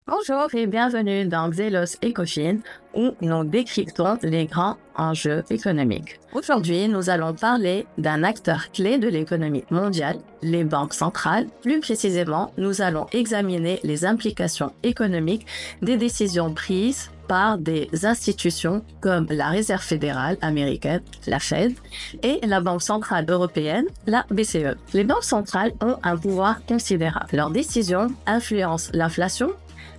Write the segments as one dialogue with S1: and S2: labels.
S1: Bonjour et bienvenue dans Xelos Ecofin où nous décryptons les grands enjeux économiques. Aujourd'hui, nous allons parler d'un acteur clé de l'économie mondiale, les banques centrales. Plus précisément, nous allons examiner les implications économiques des décisions prises par des institutions comme la Réserve fédérale américaine, la Fed, et la Banque centrale européenne, la BCE. Les banques centrales ont un pouvoir considérable. Leurs décisions influencent l'inflation,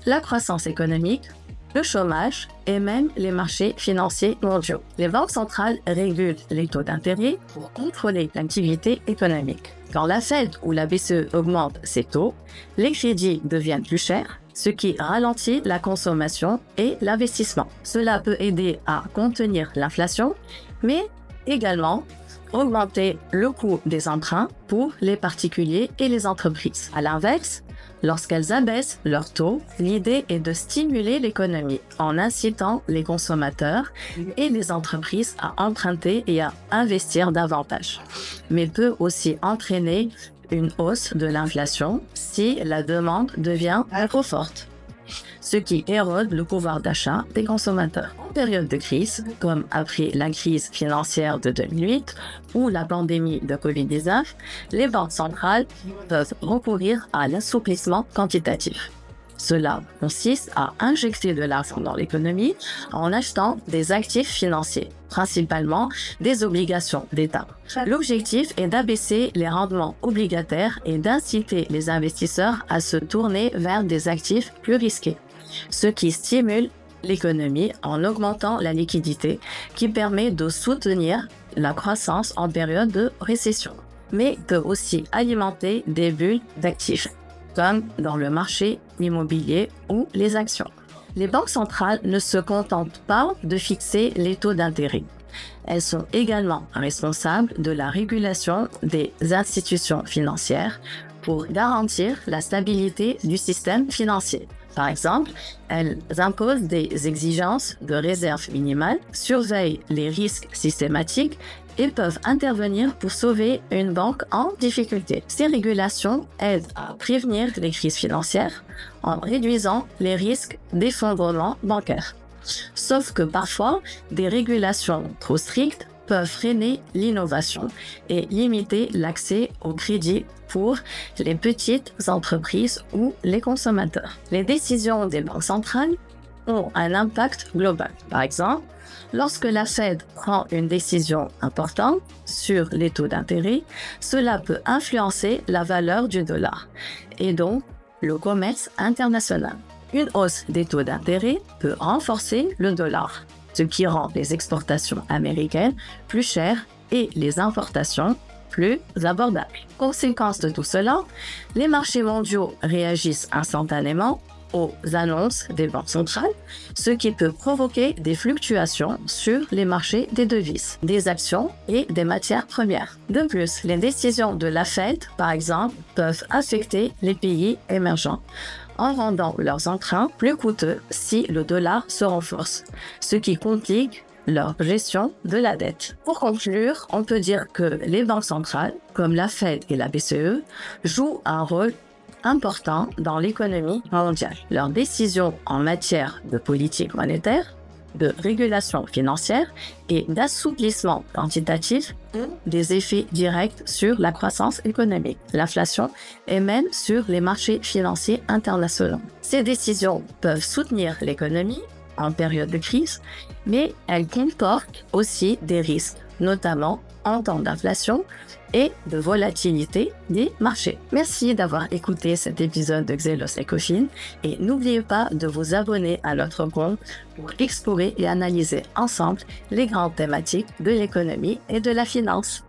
S1: la croissance économique, le chômage et même les marchés financiers mondiaux. Les banques centrales régulent les taux d'intérêt pour contrôler l'activité économique. Quand la Fed ou la BCE augmente ses taux, les crédits deviennent plus chers, ce qui ralentit la consommation et l'investissement. Cela peut aider à contenir l'inflation, mais également augmenter le coût des emprunts pour les particuliers et les entreprises. À l'inverse, lorsqu'elles abaissent leurs taux, l'idée est de stimuler l'économie en incitant les consommateurs et les entreprises à emprunter et à investir davantage, mais peut aussi entraîner une hausse de l'inflation si la demande devient trop forte, ce qui érode le pouvoir d'achat des consommateurs. En période de crise, comme après la crise financière de 2008 ou la pandémie de Covid-19, les banques centrales peuvent recourir à l'assouplissement quantitatif. Cela consiste à injecter de l'argent dans l'économie en achetant des actifs financiers, principalement des obligations d'État. L'objectif est d'abaisser les rendements obligataires et d'inciter les investisseurs à se tourner vers des actifs plus risqués, ce qui stimule l'économie en augmentant la liquidité qui permet de soutenir la croissance en période de récession, mais peut aussi alimenter des bulles d'actifs, comme dans le marché immobilier ou les actions. Les banques centrales ne se contentent pas de fixer les taux d'intérêt. Elles sont également responsables de la régulation des institutions financières pour garantir la stabilité du système financier. Par exemple, elles imposent des exigences de réserve minimale, surveillent les risques systématiques et peuvent intervenir pour sauver une banque en difficulté. Ces régulations aident à prévenir les crises financières en réduisant les risques d'effondrement bancaire. Sauf que parfois, des régulations trop strictes peuvent freiner l'innovation et limiter l'accès au crédit pour les petites entreprises ou les consommateurs. Les décisions des banques centrales ont un impact global. Par exemple, lorsque la Fed prend une décision importante sur les taux d'intérêt, cela peut influencer la valeur du dollar et donc le commerce international. Une hausse des taux d'intérêt peut renforcer le dollar, ce qui rend les exportations américaines plus chères et les importations plus abordables. Conséquence de tout cela, les marchés mondiaux réagissent instantanément aux annonces des banques centrales, ce qui peut provoquer des fluctuations sur les marchés des devises, des actions et des matières premières. De plus, les décisions de la Fed, par exemple, peuvent affecter les pays émergents en rendant leurs emprunts plus coûteux si le dollar se renforce, ce qui complique leur gestion de la dette. Pour conclure, on peut dire que les banques centrales, comme la Fed et la BCE, jouent un rôle important dans l'économie mondiale. Leurs décisions en matière de politique monétaire, de régulation financière et d'assouplissement quantitatif ont des effets directs sur la croissance économique, l'inflation et même sur les marchés financiers internationaux. Ces décisions peuvent soutenir l'économie en période de crise, mais elles comportent aussi des risques, notamment en temps d'inflation et de volatilité des marchés. Merci d'avoir écouté cet épisode de Xelos Ecofin et n'oubliez pas de vous abonner à notre compte pour explorer et analyser ensemble les grandes thématiques de l'économie et de la finance.